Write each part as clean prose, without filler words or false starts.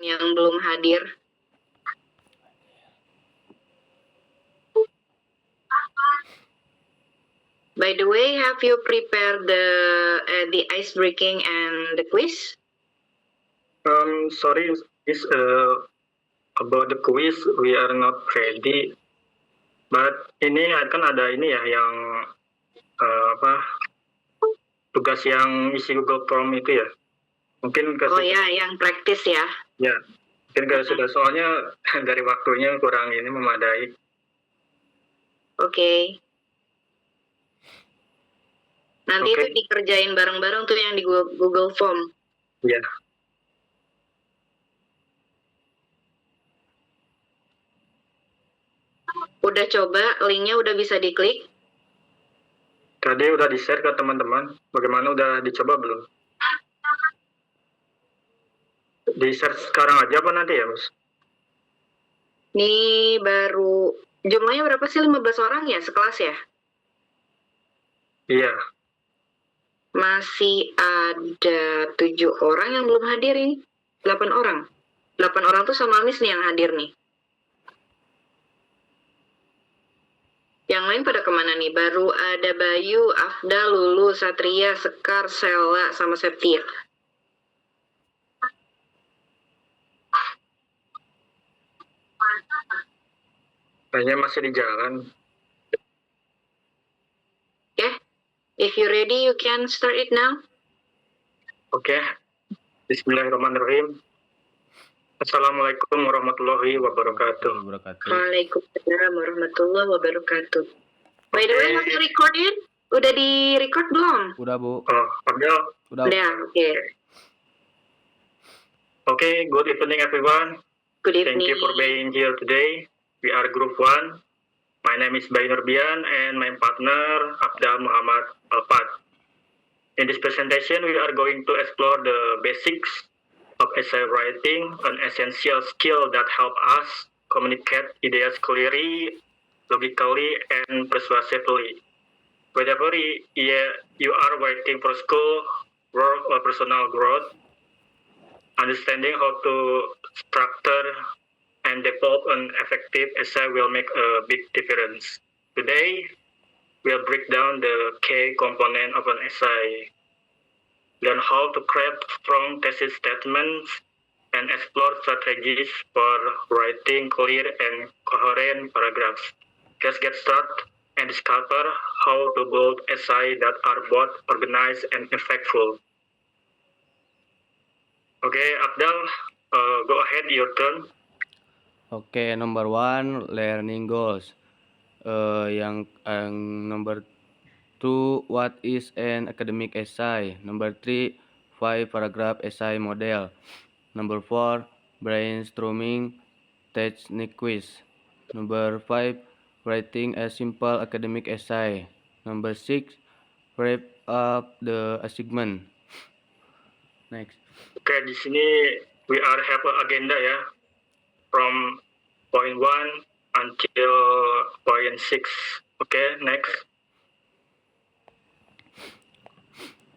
yang belum hadir. By the way, have you prepared the ice breaking and the quiz? Sorry, this about the quiz we are not ready. But ini kan ada ini ya yang tugas yang isi Google Form itu ya. Mungkin Oh ya, yang praktis ya. Ya, mungkin sudah soalnya dari waktunya kurang ini memadai. Oke. Nanti itu dikerjain bareng-bareng tuh yang di Google Form. Ya. Udah coba, linknya udah bisa diklik? Tadi udah di-share ke teman-teman. Bagaimana, udah dicoba belum? Di-share sekarang aja apa nanti ya, Mas? Nih baru, jumlahnya berapa sih? 15 orang ya sekelas ya? Iya. Masih ada 7 orang yang belum hadir ini. 8 orang. 8 orang tuh sama Miss nih yang hadir nih. Yang lain pada kemana nih? Baru ada Bayu, Afda, Lulu, Satria, Sekar, Sela, sama Septia. Kayaknya masih di jalan. Okay. If you're ready, you can start it now. Oke. Bismillahirrahmanirrahim. Assalamualaikum warahmatullahi wabarakatuh. Waalaikumsalam warahmatullahi wabarakatuh. By the way, have you recorded? Udah di-record belum? Udah, Bu. Udah, oke. Okay, good evening everyone. Good evening. Thank you for being here today. We are Group 1. My name is Bayu Nurbian and my partner Abdal Muhammad Alfat. In this presentation, we are going to explore the basics of essay writing, an essential skill that help us communicate ideas clearly, logically, and persuasively. Whether you are writing for school, work, or personal growth, understanding how to structure and develop an effective essay will make a big difference. Today, we'll break down the key component of an essay, learn how to craft strong thesis statements, and explore strategies for writing clear and coherent paragraphs. Let's get started and discover how to build essays that are both organized and effectful. Okay, Abdal, go ahead, your turn. Oke, number 1, learning goals. Yang number 2, what is an academic essay? Number 3, 5 paragraph essay model. Number 4, brainstorming technique quiz. Number 5, writing a simple academic essay. Number 6, wrap up the assignment. Next. Oke, di sini we are have an agenda ya, from point 1 until point 6. Oke, next.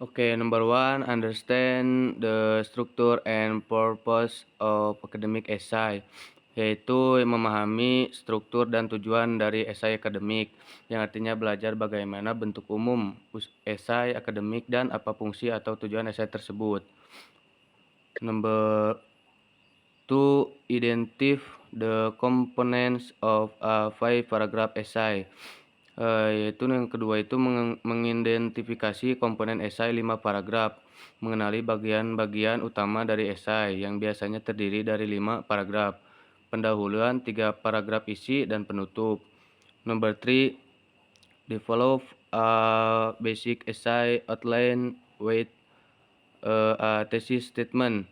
Okay, number 1, understand the structure and purpose of academic essay, yaitu memahami struktur dan tujuan dari esai akademik, yang artinya belajar bagaimana bentuk umum esai akademik dan apa fungsi atau tujuan esai tersebut. Number 2, identify the components of a 5-paragraph essay. Yaitu yang kedua itu mengidentifikasi komponen esai 5 paragraf, mengenali bagian-bagian utama dari esai yang biasanya terdiri dari 5 paragraf, pendahuluan, 3 paragraf isi, dan penutup. Number 3, develop a basic essay outline with a thesis statement,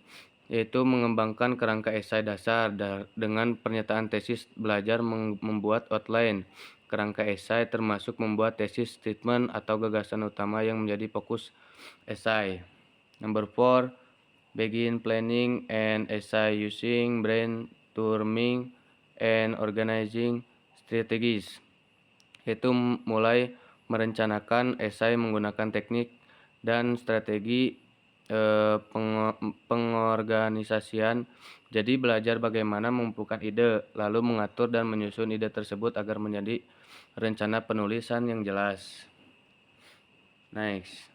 yaitu mengembangkan kerangka esai dasar dengan pernyataan tesis, belajar membuat outline kerangka esai termasuk membuat tesis statement atau gagasan utama yang menjadi fokus esai. Number 4, begin planning an essay using brainstorming and organizing strategies, yaitu mulai merencanakan esai menggunakan teknik dan strategi pengorganisasian. Jadi belajar bagaimana mengumpulkan ide, lalu mengatur dan menyusun ide tersebut agar menjadi rencana penulisan yang jelas. Next.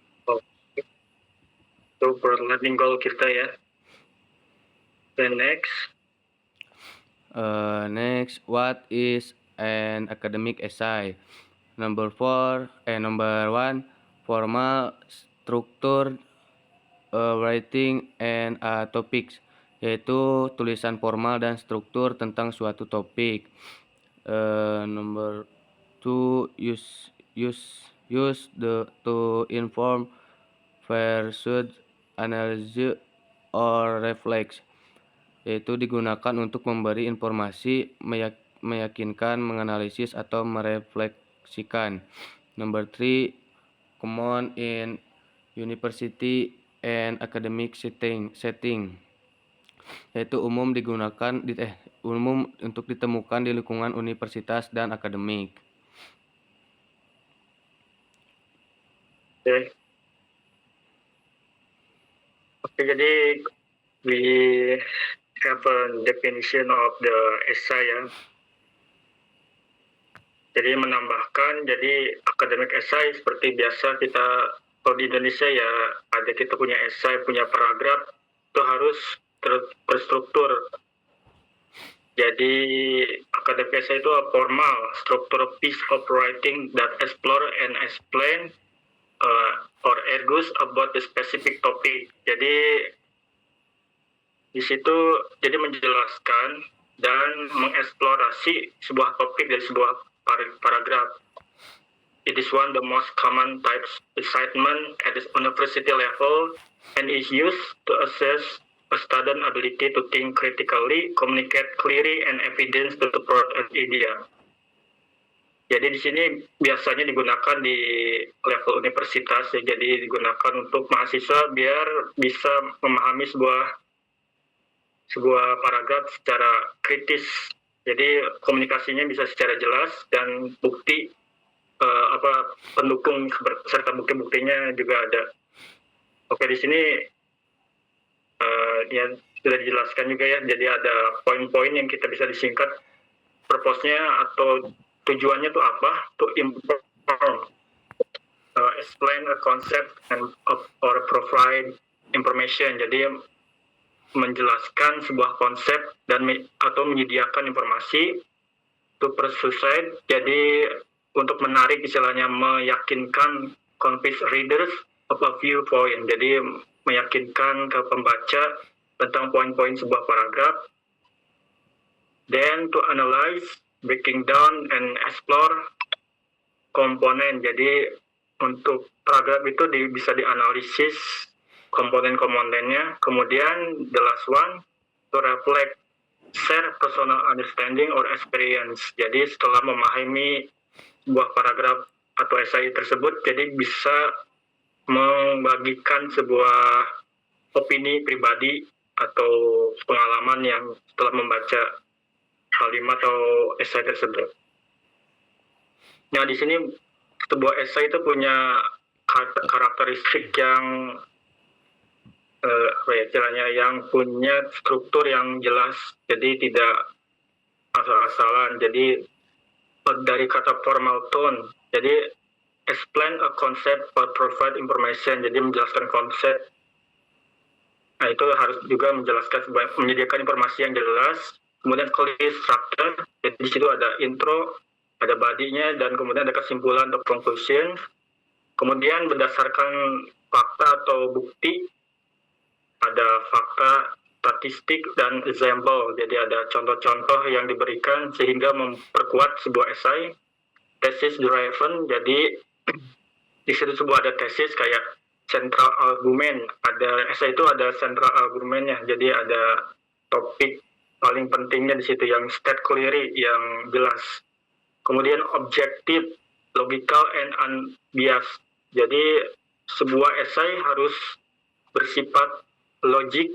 So for learning goal kita ya. Then next. Next, what is an academic essay? Number 1, formal structure writing and topics, yaitu tulisan formal dan struktur tentang suatu topik. Number 2, use to inform, pursue, analyze, or reflect, yaitu digunakan untuk memberi informasi, meyakinkan, menganalisis, atau merefleksikan. Number 3, common in university and academic setting, yaitu umum untuk ditemukan di lingkungan universitas dan akademik. Oke, jadi we have a definition of the essay ya. Jadi menambahkan, jadi academic essay seperti biasa kita kalau di Indonesia ya ada kita punya essay, punya paragraf, itu harus terstruktur. Jadi academic essay itu a formal structure piece of writing that explore and explain or argues about the specific topic. Jadi di situ jadi menjelaskan dan mengeksplorasi sebuah topik dari sebuah paragraf. It is one of the most common types of assignment at the university level and is used to assess a student ability to think critically, communicate clearly, and evidence to support an idea. Jadi di sini biasanya digunakan di level universitas, ya, jadi digunakan untuk mahasiswa biar bisa memahami sebuah paragraf secara kritis. Jadi komunikasinya bisa secara jelas dan bukti pendukung serta bukti-buktinya juga ada. Oke, di sini ya sudah dijelaskan juga ya. Jadi ada poin-poin yang kita bisa disingkat. Purpose-nya atau tujuannya itu apa? To inform, explain a concept or provide information. Jadi menjelaskan sebuah konsep dan atau menyediakan informasi. To persuade, jadi untuk menarik, istilahnya meyakinkan, convince readers of a viewpoint. Jadi meyakinkan ke pembaca tentang poin-poin sebuah paragraf. Then to analyze, breaking down and explore komponen. Jadi untuk paragraf itu bisa dianalisis komponen-komponennya. Kemudian the last one, to reflect, share personal understanding or experience. Jadi setelah memahami sebuah paragraf atau esai tersebut, jadi bisa membagikan sebuah opini pribadi atau pengalaman yang setelah membaca kalimat atau esai tersebut. Nah, di sini sebuah esai itu punya karakteristik yang yang punya struktur yang jelas, jadi tidak asal-asalan. Jadi dari kata formal tone, jadi explain a concept or provide information, jadi menjelaskan konsep. Nah, itu harus juga menjelaskan, menyediakan informasi yang jelas. Kemudian clear structure, jadi di situ ada intro, ada body-nya, dan kemudian ada kesimpulan atau conclusion. Kemudian berdasarkan fakta atau bukti, ada fakta, statistik, dan example. Jadi ada contoh-contoh yang diberikan sehingga memperkuat sebuah esai. Thesis driven, jadi di situ sebuah ada tesis kayak central argument. Ada esai itu ada central argumentnya, jadi ada topik paling pentingnya di situ yang state clearly, yang jelas. Kemudian objektif, logical, and unbiased. Jadi sebuah esai harus bersifat logik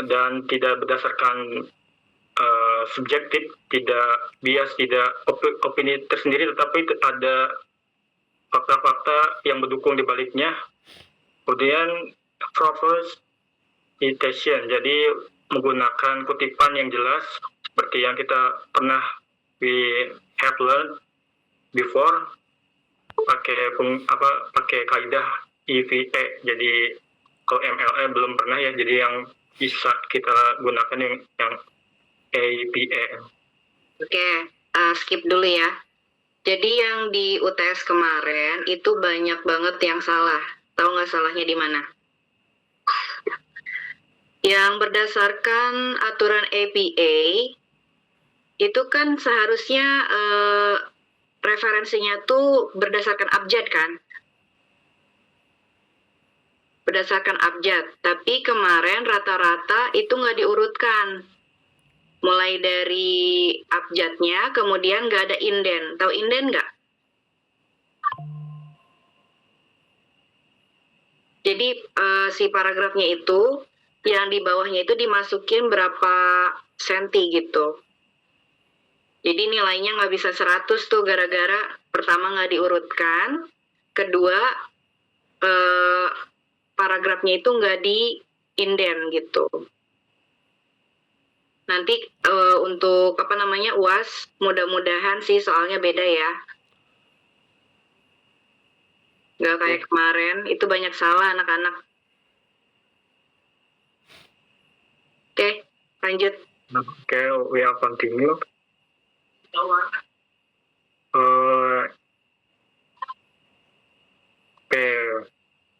dan tidak berdasarkan subjektif, tidak bias, tidak opini tersendiri, tetapi ada fakta-fakta yang mendukung di baliknya. Kemudian proper citation. Jadi menggunakan kutipan yang jelas seperti yang kita pernah we have learned before pakai kaidah EVA. Jadi kalau MLA belum pernah ya, jadi yang bisa kita gunakan yang APA. Oke, skip dulu ya. Jadi yang di UTS kemarin itu banyak banget yang salah. Tahu nggak salahnya di mana? Yang berdasarkan aturan APA itu kan seharusnya referensinya tuh berdasarkan abjad kan? Berdasarkan abjad. Tapi kemarin rata-rata itu nggak diurutkan. Mulai dari abjadnya, kemudian nggak ada inden. Tahu inden nggak? Jadi si paragrafnya itu, yang di bawahnya itu dimasukin berapa senti gitu. Jadi nilainya nggak bisa 100 tuh gara-gara pertama nggak diurutkan, kedua paragrafnya itu nggak di inden gitu. Nanti untuk UAS mudah-mudahan sih soalnya beda ya. Nggak kayak kemarin, itu banyak salah anak-anak. Oke, lanjut. Okay, we are continue.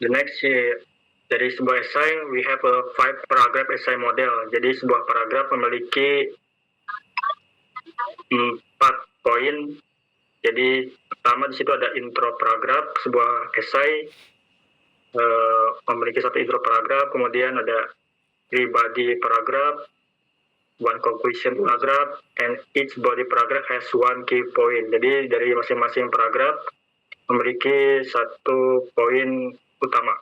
The next dari sebuah esai, we have a 5 paragraph essay model. Jadi sebuah paragraf memiliki 4 poin. Jadi pertama di situ ada intro paragraf, sebuah esai memiliki satu intro paragraf, kemudian ada 3 body paragraph, 1 conclusion paragraph, and each body paragraph has 1 key point. Jadi dari masing-masing paragraf memiliki satu poin utama.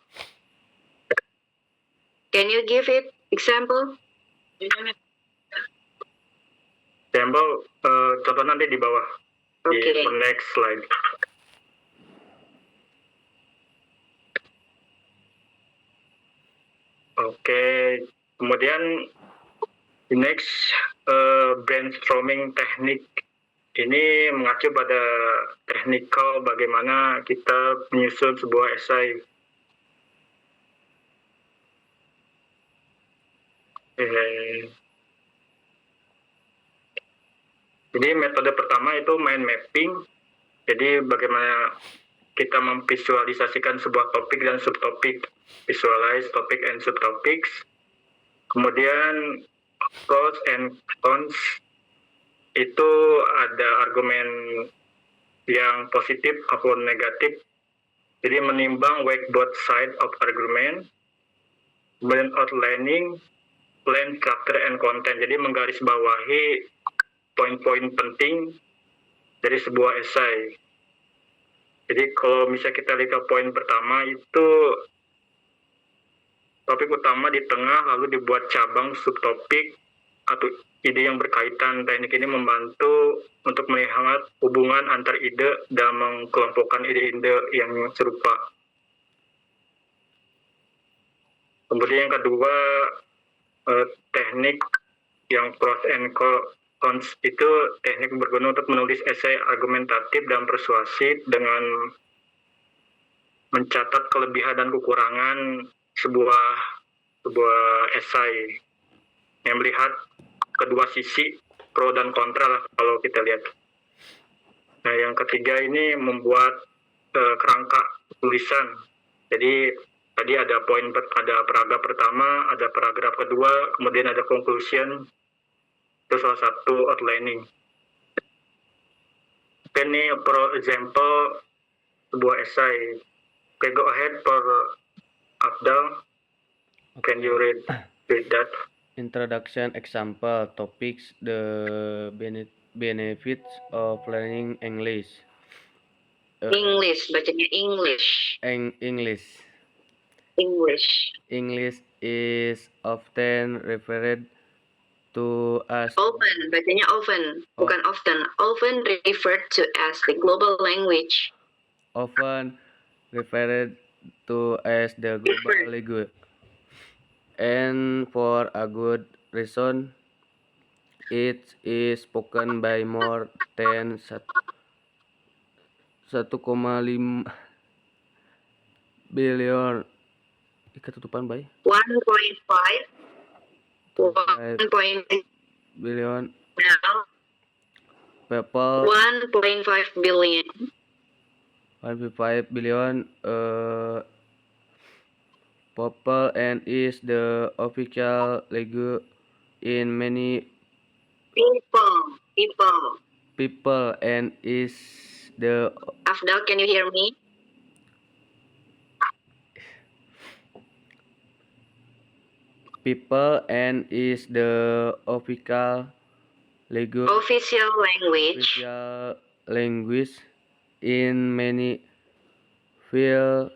Can you give it example? Example, contoh nanti di bawah. Di Okay. next slide. Oke, kemudian next brainstorming teknik. Ini mengacu pada technical bagaimana kita menyusun sebuah esai. Jadi metode pertama itu mind mapping. Jadi bagaimana kita memvisualisasikan sebuah topik dan subtopik, visualize topic and subtopics. Kemudian pros and cons, itu ada argumen yang positif ataupun negatif. Jadi menimbang weight both side of argument. Kemudian outlining, plan, structure, and content. Jadi menggarisbawahi poin-poin penting dari sebuah esai. Jadi kalau misalnya kita lihat ke poin pertama itu topik utama di tengah, lalu dibuat cabang subtopik atau ide yang berkaitan. Teknik ini membantu untuk melihat hubungan antar ide dan mengkelompokkan ide-ide yang serupa. Kemudian yang kedua, teknik yang pros and cons itu teknik berguna untuk menulis esai argumentatif dan persuasif dengan mencatat kelebihan dan kekurangan sebuah esai yang melihat kedua sisi pro dan kontra lah kalau kita lihat. Nah, yang ketiga ini membuat kerangka tulisan. Jadi tadi ada paragraf pertama, ada paragraf kedua, kemudian ada conclusion, itu salah satu outlining. Oke, ini for example sebuah esai. Okay, go ahead for Abdal. Can you read that? Introduction example topics the benefits of learning English. English, bacanya English. English is often referred to as Often, bacanya often, bukan often. Often referred to as the global language. often referred to as the global language. and for a good reason. It is spoken by more than 1,5 billion. Ketutupan bay 1.5 5 1.5 billion now people 1.5 billion 1.5 billion people and is the official language in many people. people and is the Afdal, can you hear me? people and is the official language Official language in many fields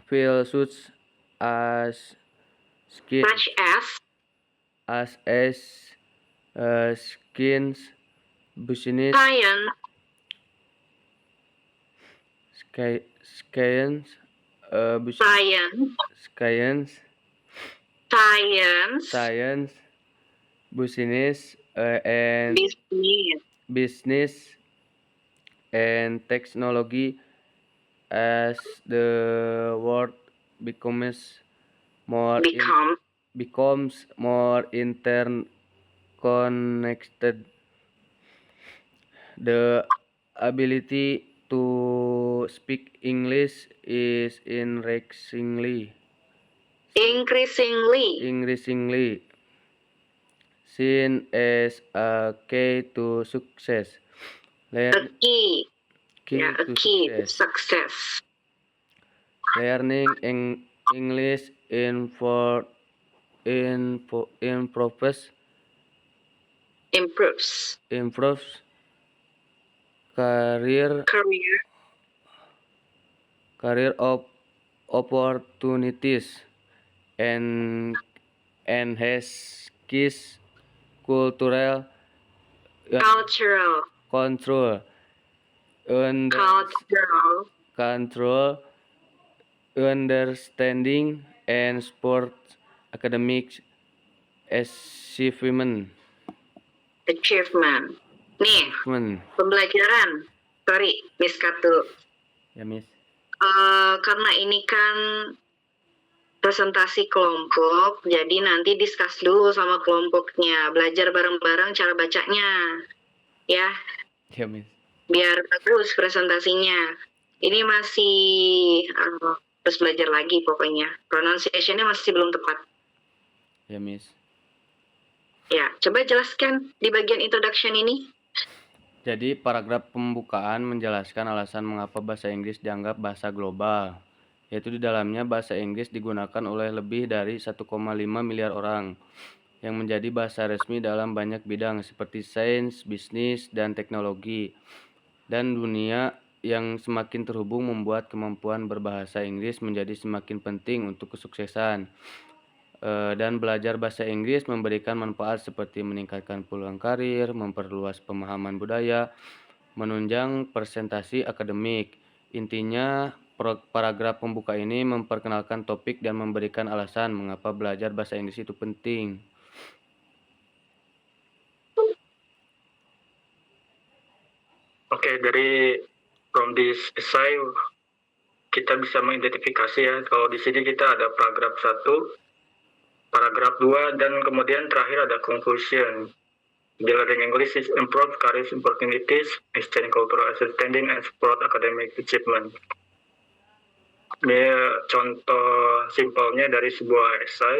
such as skin such as skins business science, science science, science science, science business and business, business and technology as the world becomes more become becomes more interconnected. The ability to speak English is increasingly increasingly seen as a key to success. a Learn, key, key a to key to success. success. Learning English improves Improves career career career opportunities and enhances cultural cultural control under cultural control understanding and sports academic achievement. achievement. Nih, Achievement. pembelajaran. Sorry, Miss Katu. Ya, Miss. Karena ini kan presentasi kelompok, jadi nanti discuss dulu sama kelompoknya, belajar bareng-bareng cara bacanya, ya, Ya, Miss. biar bagus presentasinya. Ini masih terus belajar lagi pokoknya, pronunciation-nya masih belum tepat. Ya, Miss. Ya, coba jelaskan di bagian introduction ini. Jadi, paragraf pembukaan menjelaskan alasan mengapa bahasa Inggris dianggap bahasa global, yaitu di dalamnya bahasa Inggris digunakan oleh lebih dari 1,5 miliar orang, yang menjadi bahasa resmi dalam banyak bidang seperti sains, bisnis, dan teknologi. Dan dunia yang semakin terhubung membuat kemampuan berbahasa Inggris menjadi semakin penting untuk kesuksesan. Dan belajar bahasa Inggris memberikan manfaat seperti meningkatkan peluang karir, memperluas pemahaman budaya, menunjang presentasi akademik. Intinya, paragraf pembuka ini memperkenalkan topik dan memberikan alasan mengapa belajar bahasa Inggris itu penting. Oke, dari from this essay kita bisa mengidentifikasi ya, kalau di sini kita ada paragraf 1, paragraf 2, dan kemudian terakhir ada conclusion. The learning English is improve career opportunities, exchange cultural understanding, and support academic achievement. Ini contoh simpelnya dari sebuah esai.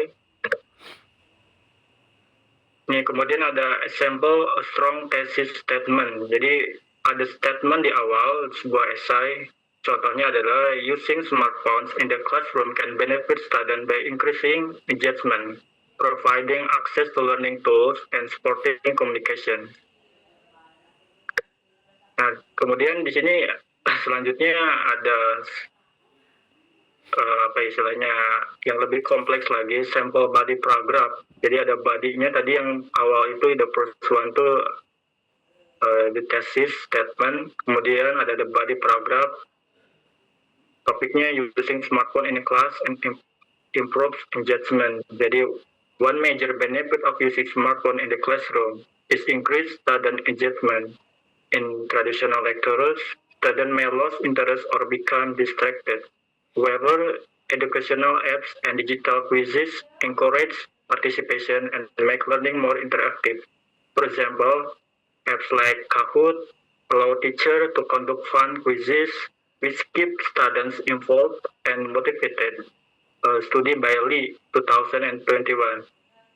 Ini kemudian ada example a strong thesis statement. Jadi ada statement di awal sebuah esai. Contohnya adalah using smartphones in the classroom can benefit students by increasing engagement, providing access to learning tools, and supporting communication. Nah, kemudian di sini selanjutnya ada apa istilahnya yang lebih kompleks lagi, sample body paragraph. Jadi ada body-nya tadi yang awal itu the first one tuh the thesis statement, kemudian ada the body paragraph, topiknya using smartphone in a class and improves engagement. Jadi, one major benefit of using smartphone in the classroom is increased student engagement. In traditional lectures, students may lose interest or become distracted. However, educational apps and digital quizzes encourage participation and make learning more interactive. For example, apps like Kahoot allow teachers to conduct fun quizzes which keep students involved and motivated. A study by Lee 2021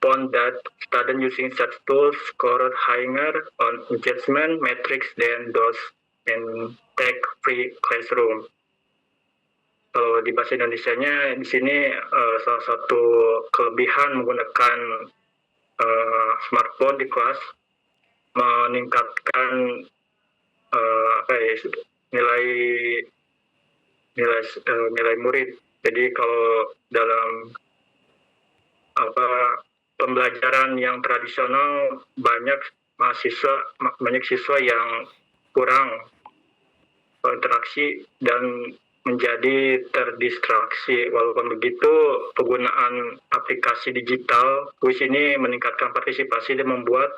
found that students using such tools scored higher on engagement metrics than those in tech-free classroom. Kalau di bahasa Indonesianya di sini salah satu kelebihan menggunakan smartphone di kelas meningkatkan nilai murid. Jadi kalau dalam pembelajaran yang tradisional banyak siswa yang kurang interaksi dan menjadi terdistraksi. Walaupun begitu, penggunaan aplikasi digital kuis ini meningkatkan partisipasi dan membuat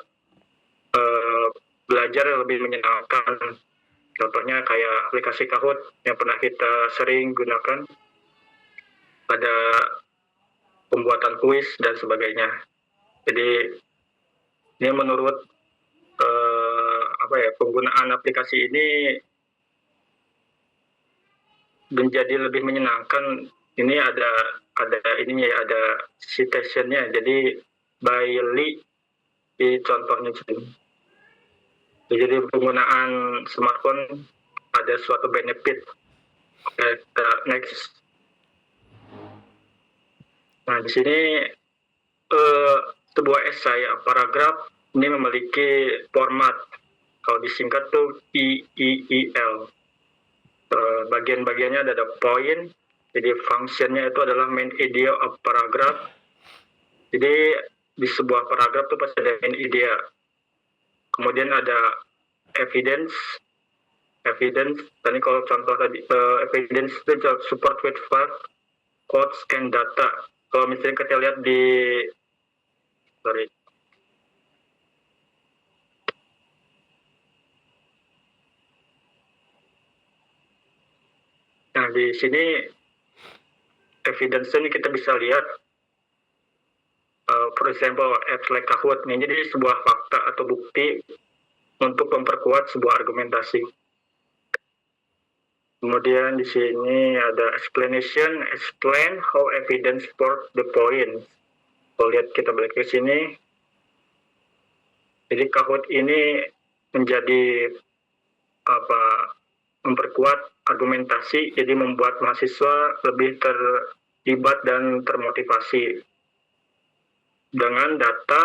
belajar lebih menyenangkan. Contohnya kayak aplikasi Kahoot yang pernah kita sering gunakan pada pembuatan kuis dan sebagainya. Jadi ini menurut penggunaan aplikasi ini menjadi lebih menyenangkan. Ini ada ininya ya, ada citationnya. Jadi by Lee di contohnya sini. Jadi penggunaan smartphone ada suatu benefit. Next. Nah, di sini sebuah esai paragraf ini memiliki format, kalau disingkat tuh PEEL. Bagian-bagiannya ada point, jadi fungsinya itu adalah main idea of paragraph. Jadi di sebuah paragraf tuh pasti ada main idea. Kemudian ada evidence. Tadi kalau contoh tadi evidence itu support with fact, quotes and data. Kalau misalnya kita lihat di Nah, di sini evidence ini kita bisa lihat, for example, apps like Kahoot. Jadi sebuah fakta atau bukti untuk memperkuat sebuah argumentasi. Kemudian di sini ada explanation, explain how evidence support the point. Kalau lihat kita balik ke sini, jadi Kahoot ini menjadi memperkuat argumentasi, jadi membuat mahasiswa lebih terlibat dan termotivasi dengan data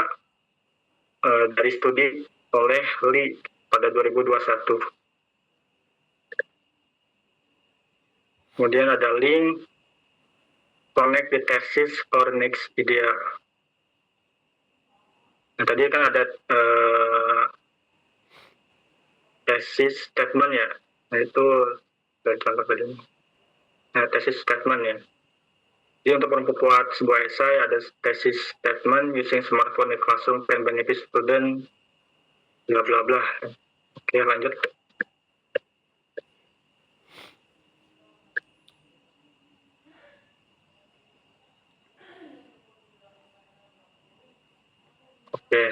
dari studi oleh Lee pada 2021. Kemudian ada link, connect the thesis or next idea. Nah, tadi kan ada thesis statement ya. Nah, itu contoh tadi. Nah, thesis statement ya. Jadi untuk memperkuat sebuah esai ada thesis statement using smartphone in classroom can benefit student, bla bla bla. Oke, lanjut. Oke.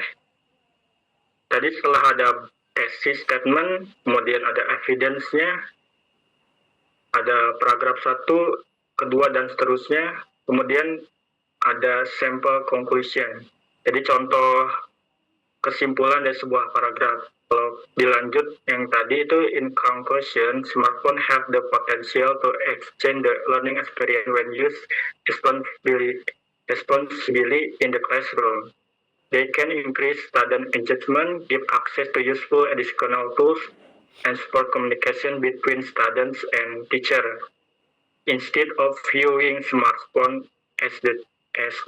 Tadi setelah ada thesis statement, kemudian ada evidence-nya, ada paragraf 1, kedua, dan seterusnya, kemudian ada sample conclusion. Jadi contoh kesimpulan dari sebuah paragraf. Kalau dilanjut yang tadi itu in conclusion, smartphone have the potential to exchange the learning experience when used responsibly in the classroom. They can increase student engagement, give access to useful educational tools, and support communication between students and teachers. Instead of viewing smartphone as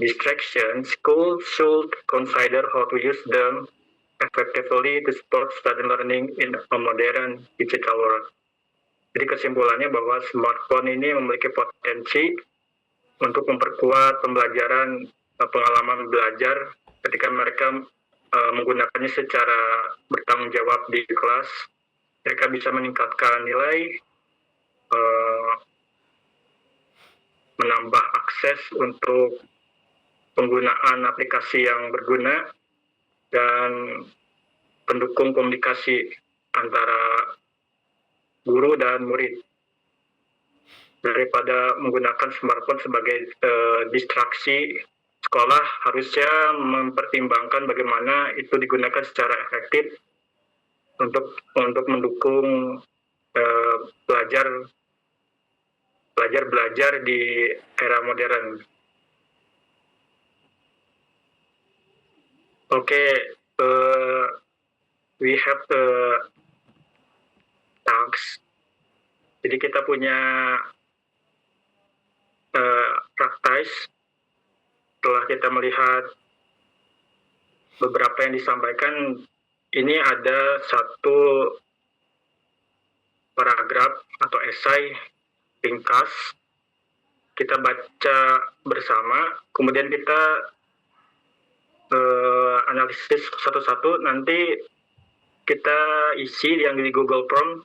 distraction, schools should consider how to use them effectively to support student learning in a modern digital world. Jadi kesimpulannya bahwa smartphone ini memiliki potensi untuk memperkuat pembelajaran, pengalaman belajar ketika mereka menggunakannya secara bertanggung jawab di kelas. Mereka bisa meningkatkan nilai, menambah akses untuk penggunaan aplikasi yang berguna, dan pendukung komunikasi antara guru dan murid. Daripada menggunakan smartphone sebagai distraksi sekolah, harusnya mempertimbangkan bagaimana itu digunakan secara efektif untuk mendukung belajar di era modern. We have the task. Jadi kita punya praktis. Setelah kita melihat beberapa yang disampaikan, ini ada satu paragraf atau esai ringkas. Kita baca bersama, kemudian kita analisis satu-satu. Nanti kita isi yang di Google Form.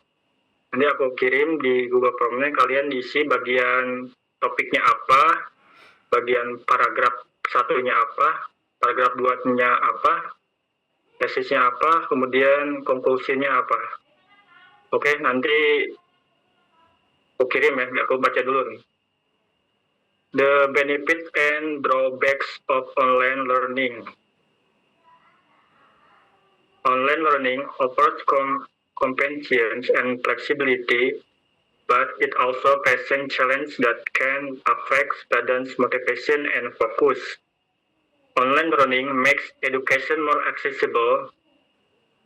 Nanti aku kirim di Google Form-nya, kalian diisi bagian topiknya apa, bagian paragraf satunya apa, paragraf 2-nya apa, tesisnya apa, kemudian konklusinya apa. Oke, nanti aku kirim ya, aku baca dulu nih. The benefits and drawbacks of online learning. Online learning offers convenience and flexibility, but it also presents challenges that can affect students' motivation and focus. Online learning makes education more accessible.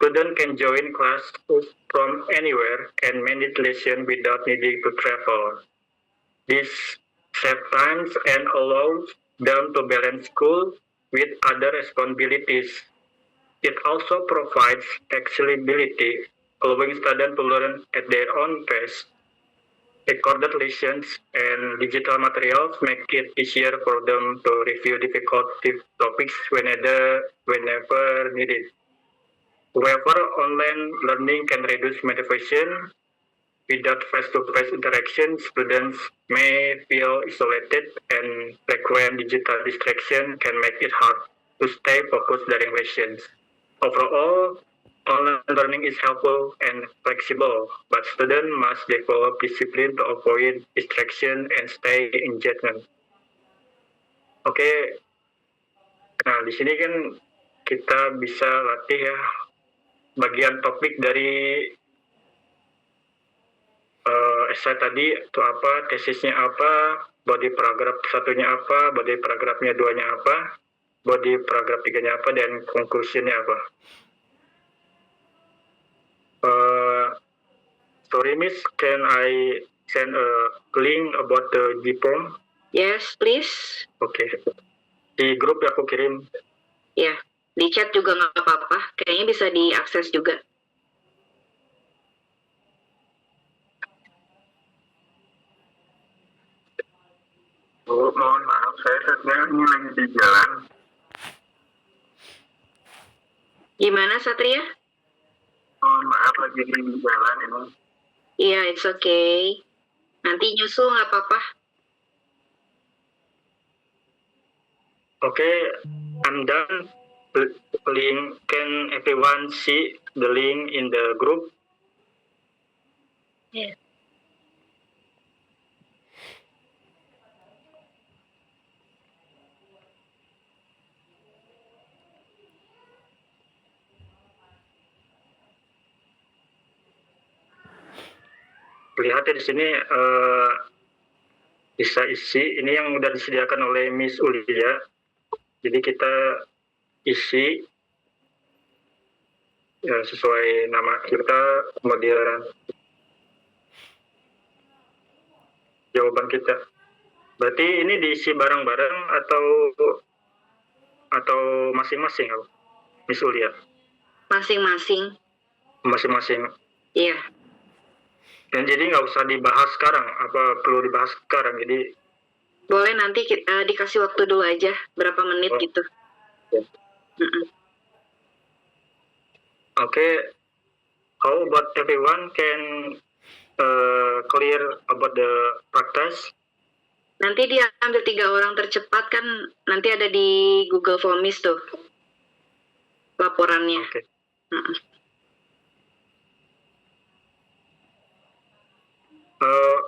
Students can join classes from anywhere and manage lessons without needing to travel. This saves time and allows them to balance school with other responsibilities. It also provides accessibility, allowing students to learn at their own pace. Recorded lessons and digital materials make it easier for them to review difficult topics whenever needed. However, online learning can reduce motivation. Without face-to-face interaction, students may feel isolated, and frequent digital distraction can make it hard to stay focused during lessons. Overall, online learning is helpful and flexible, but students must develop discipline to avoid distraction and stay engagement. Oke, nah di sini kan kita bisa latih ya bagian topik dari esai tadi itu apa, tesisnya apa, body paragraf satunya apa, body paragrafnya 2-nya apa, body paragraf 3-nya apa, dan konklusinya apa. Sorry Miss, can I send a link about the GPOM? Yes, please. Oke. Di grup aku kirim. Ya, di chat juga nggak apa-apa. Kayaknya bisa diakses juga. Oh, mohon maaf, saya sebenarnya ini lagi di jalan. Gimana, Satria? Mohon maaf, lagi di jalan ini. Iya, it's okay. Nanti nyusul nggak apa-apa. Okay, I'm done. Link, can everyone see the link in the group? Yes. Lihat ya di sini bisa isi. Ini yang sudah disediakan oleh Miss Ulia. Jadi kita isi ya, sesuai nama kita, kemudian jawaban kita. Berarti ini diisi bareng-bareng atau masing-masing, Miss Ulia? Masing-masing. Masing-masing. Iya. Dan jadi nggak usah dibahas sekarang, apa perlu dibahas sekarang? Jadi Boleh nanti dikasih waktu dulu aja, berapa menit Oh. gitu. Ya. Mm-mm. Okay, how about everyone can clear about the practice? Nanti dia ambil 3 orang tercepat kan, nanti ada di Google Forms tuh laporannya. Okay. Mm-mm.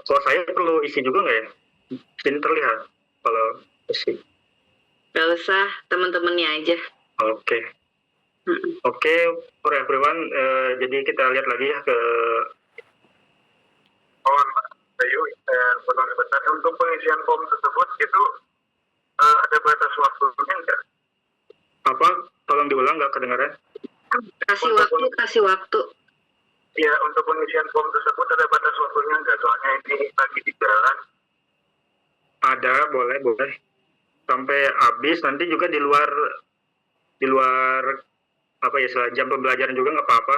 Kalau saya perlu isi juga nggak ya? Sini terlihat kalau isi. Gak usah, teman-temannya aja. Oke. Mm-mm. Oke, for everyone. Jadi kita lihat lagi ya ke Bayu, untuk pengisian form tersebut itu ada batas waktunya nggak? Apa? Tolong diulang, nggak kedengaran. Kasih waktu. Ya, untuk pengisian form tersebut ada batas waktunya nggak? Soalnya ini lagi di jalan. Ada, boleh. Sampai habis, nanti juga di luar apa ya, setelah jam pembelajaran juga nggak apa-apa.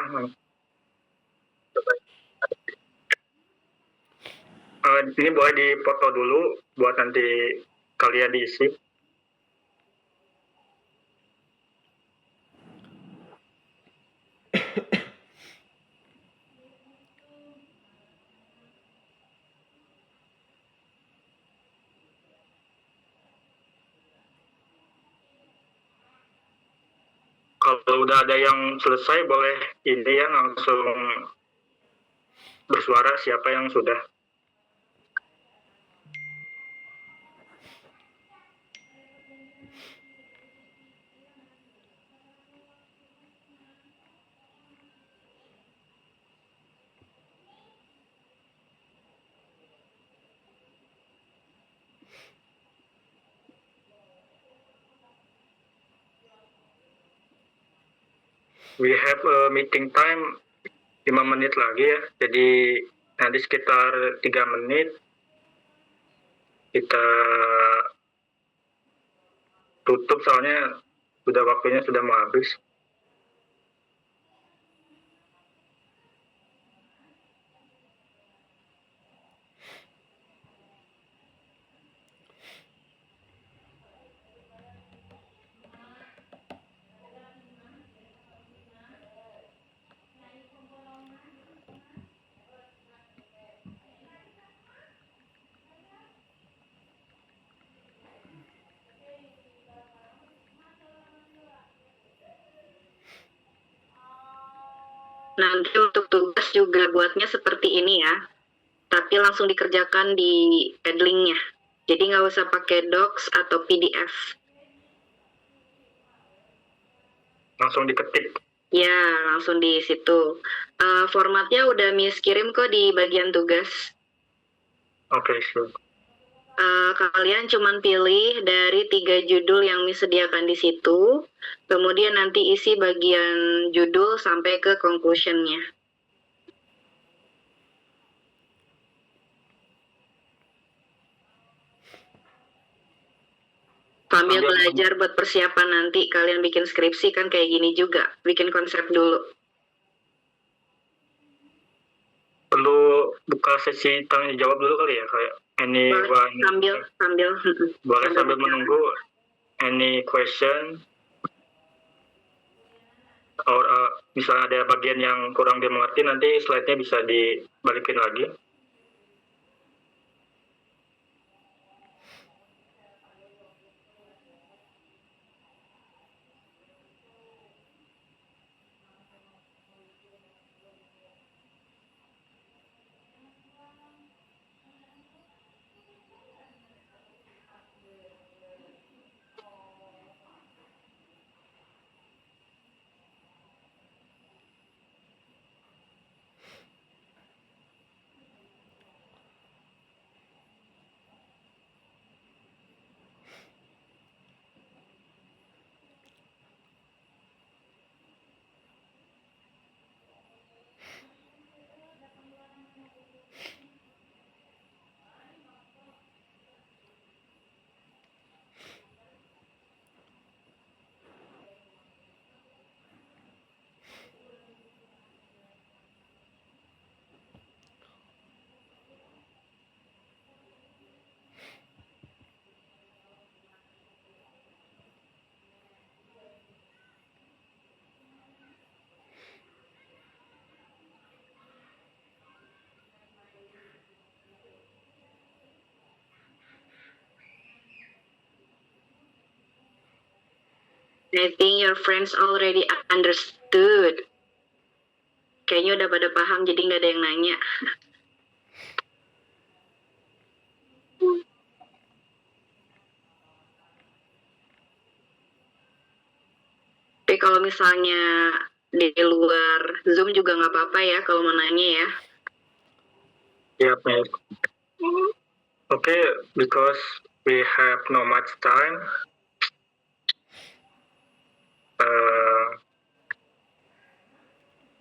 Ini boleh dipoto dulu buat nanti kalian diisi. Kalau udah ada yang selesai, boleh ini ya langsung bersuara siapa yang sudah. We have a meeting time 5 menit lagi ya. Jadi nanti sekitar 3 menit kita tutup soalnya waktunya sudah mau habis. Nanti untuk tugas juga buatnya seperti ini ya, tapi langsung dikerjakan di Edlingnya. Jadi nggak usah pakai Docs atau PDF. Langsung diketik. Ya, langsung di situ. Formatnya udah Miss kirim kok di bagian tugas. Oke, sure. Kalian cuman pilih dari 3 judul yang Miss sediakan di situ, kemudian nanti isi bagian judul sampai ke conclusion-nya. Sambil belajar buat persiapan nanti kalian bikin skripsi kan kayak gini juga, bikin konsep dulu. Perlu buka sesi tanya jawab dulu kali ya, kayak anyone. Boleh sambil menunggu any question or misalnya ada bagian yang kurang dimengerti, nanti slide-nya bisa dibalikin lagi. I think your friends already understood. Kayaknya udah pada paham, jadi nggak ada yang nanya. Tapi kalau misalnya di luar Zoom juga nggak apa-apa ya kalau mau nanya ya. Yeah, Miss. Okay, because we have no much time.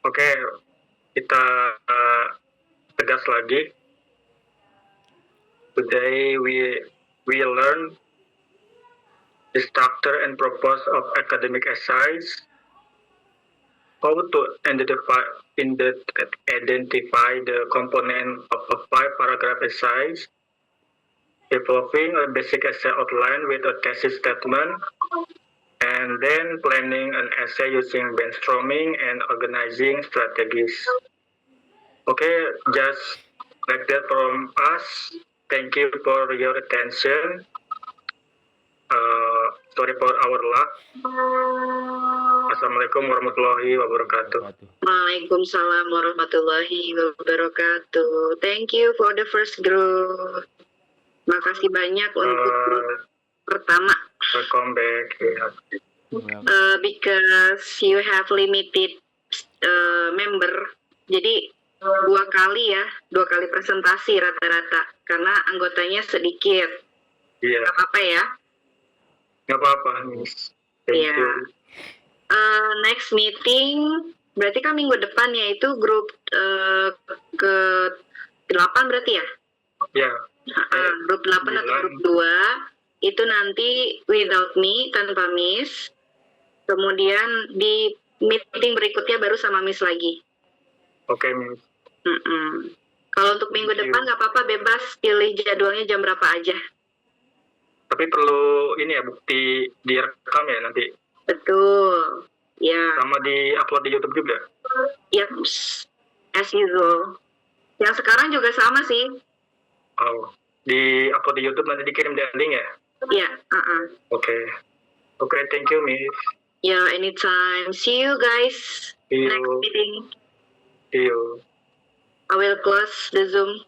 Oke, kita tegas lagi. Today we learn the structure and purpose of academic essays, how to identify the component of a 5-paragraph essays, developing a basic essay outline with a thesis statement, and then planning an essay using brainstorming and organizing strategies. Okay, just like that from us. Thank you for your attention. Sorry for our luck. Assalamualaikum warahmatullahi wabarakatuh. Waalaikumsalam warahmatullahi wabarakatuh. Thank you for the first group. Makasih banyak untuk grup pertama. Welcome back. Because you have limited member, jadi dua kali presentasi rata-rata karena anggotanya sedikit. Iya. Gak apa-apa ya? Gak apa-apa, Miss. Thank Iya. you. Next meeting berarti kan minggu depan, yaitu grup ke 8 berarti ya? Ya. Grup 8 atau grup 2 itu nanti without me, tanpa Miss. Kemudian di meeting berikutnya baru sama Miss lagi. Oke, Miss. Kalau untuk minggu depan nggak apa-apa, bebas pilih jadwalnya jam berapa aja. Tapi perlu ini ya, bukti direkam ya nanti. Betul. Ya. Sama di upload di YouTube juga. Yep. As usual. Yang sekarang juga sama sih. Oh, di upload di YouTube nanti dikirim di link ya? Iya. Oke, thank you, Miss. Yeah, anytime. See you guys. See you. Next meeting. See you. I will close the Zoom.